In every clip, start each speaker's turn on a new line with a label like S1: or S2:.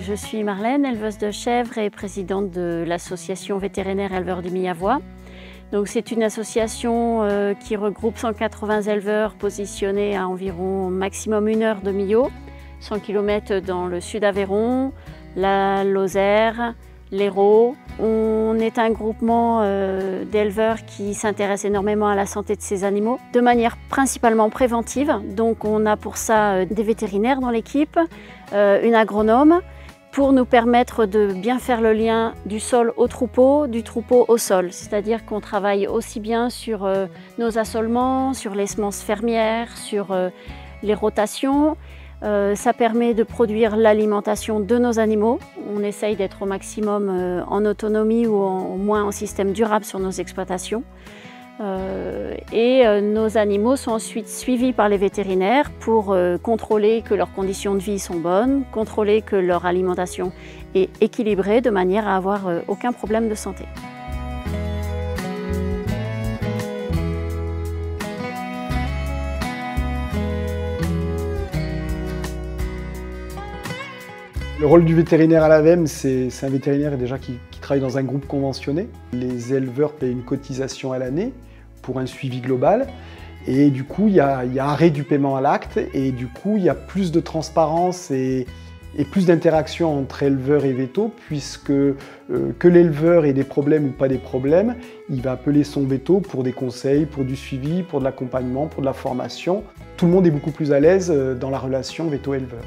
S1: je suis Marlène, éleveuse de chèvres et présidente de l'association vétérinaire éleveurs du Miavois. C'est une association qui regroupe 180 éleveurs positionnés à environ maximum 1 heure de Millau, 100 km dans le sud Aveyron, la Lozère, l'Hérault. On est un groupement d'éleveurs qui s'intéresse énormément à la santé de ces animaux, de manière principalement préventive. Donc on a pour ça des vétérinaires dans l'équipe, une agronome, pour nous permettre de bien faire le lien du sol au troupeau, du troupeau au sol. C'est-à-dire qu'on travaille aussi bien sur nos assolements, sur les semences fermières, sur les rotations. Ça permet de produire l'alimentation de nos animaux. On essaye d'être au maximum en autonomie ou au moins en système durable sur nos exploitations. Nos animaux sont ensuite suivis par les vétérinaires pour contrôler que leurs conditions de vie sont bonnes, contrôler que leur alimentation est équilibrée de manière à avoir aucun problème de santé.
S2: Le rôle du vétérinaire à l'AVEM, c'est un vétérinaire déjà qui travaille dans un groupe conventionné. Les éleveurs payent une cotisation à l'année pour un suivi global. Et du coup, il y a arrêt du paiement à l'acte et du coup, il y a plus de transparence et plus d'interaction entre éleveurs et vétos, puisque que l'éleveur ait des problèmes ou pas des problèmes, il va appeler son véto pour des conseils, pour du suivi, pour de l'accompagnement, pour de la formation. Tout le monde est beaucoup plus à l'aise dans la relation véto-éleveur.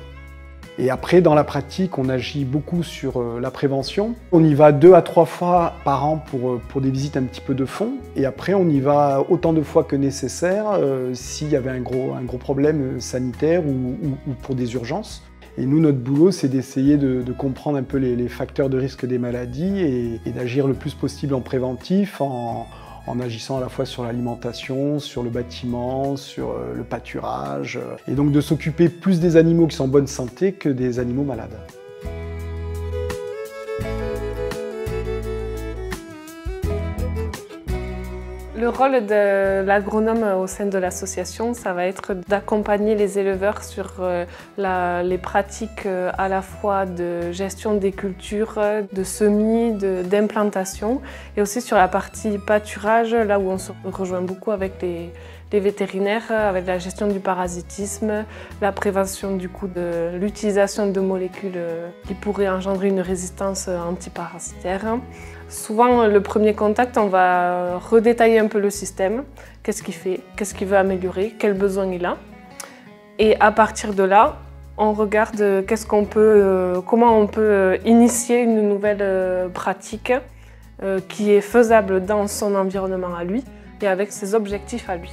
S2: Et après, dans la pratique, on agit beaucoup sur la prévention. On y va 2 à 3 fois par an pour des visites un petit peu de fond. Et après, on y va autant de fois que nécessaire s'il y avait un gros problème sanitaire ou pour des urgences. Et nous, notre boulot, c'est d'essayer de comprendre un peu les facteurs de risque des maladies et d'agir le plus possible en préventif, en agissant à la fois sur l'alimentation, sur le bâtiment, sur le pâturage, et donc de s'occuper plus des animaux qui sont en bonne santé que des animaux malades.
S3: Le rôle de l'agronome au sein de l'association, ça va être d'accompagner les éleveurs sur les pratiques à la fois de gestion des cultures, de semis, d'implantation et aussi sur la partie pâturage, là où on se rejoint beaucoup avec les vétérinaires, avec la gestion du parasitisme, la prévention du coup de l'utilisation de molécules qui pourraient engendrer une résistance antiparasitaire. Souvent, le premier contact, on va redétailler un peu le système, qu'est-ce qu'il fait, qu'est-ce qu'il veut améliorer, quels besoins il a. Et à partir de là, on regarde comment on peut initier une nouvelle pratique qui est faisable dans son environnement à lui et avec ses objectifs à lui.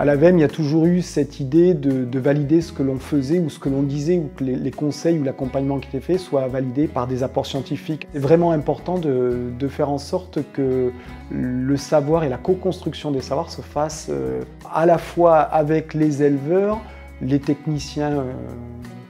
S2: À l'AVEM, il y a toujours eu cette idée de valider ce que l'on faisait ou ce que l'on disait, ou que les conseils ou l'accompagnement qui était fait soient validés par des apports scientifiques. C'est vraiment important de faire en sorte que le savoir et la co-construction des savoirs se fassent à la fois avec les éleveurs, les techniciens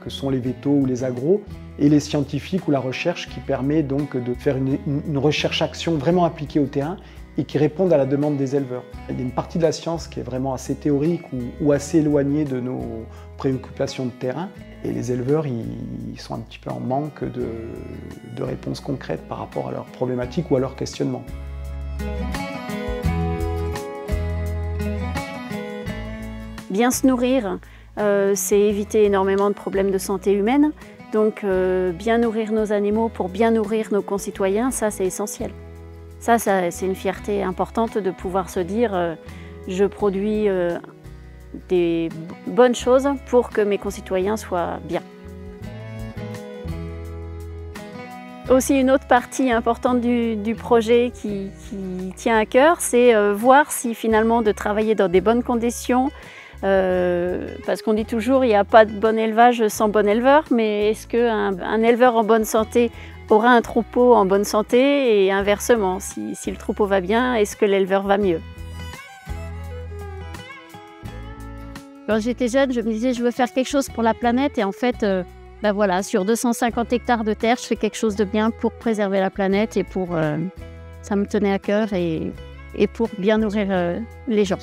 S2: que sont les vétos ou les agros, et les scientifiques ou la recherche qui permet donc de faire une recherche-action vraiment appliquée au terrain et qui répondent à la demande des éleveurs. Il y a une partie de la science qui est vraiment assez théorique ou assez éloignée de nos préoccupations de terrain. Et les éleveurs, ils sont un petit peu en manque de réponses concrètes par rapport à leurs problématiques ou à leurs questionnements.
S1: Bien se nourrir, c'est éviter énormément de problèmes de santé humaine. Donc bien nourrir nos animaux pour bien nourrir nos concitoyens, ça c'est essentiel. Ça c'est une fierté importante de pouvoir se dire je produis des bonnes choses pour que mes concitoyens soient bien. Aussi une autre partie importante du projet qui tient à cœur, c'est voir si finalement de travailler dans des bonnes conditions, parce qu'on dit toujours il n'y a pas de bon élevage sans bon éleveur, mais est-ce qu'un éleveur en bonne santé aura un troupeau en bonne santé et inversement, si le troupeau va bien, est-ce que l'éleveur va mieux? Quand j'étais jeune, je me disais je veux faire quelque chose pour la planète et en fait, voilà, sur 250 hectares de terre, je fais quelque chose de bien pour préserver la planète et ça me tenait à cœur et pour bien nourrir les gens.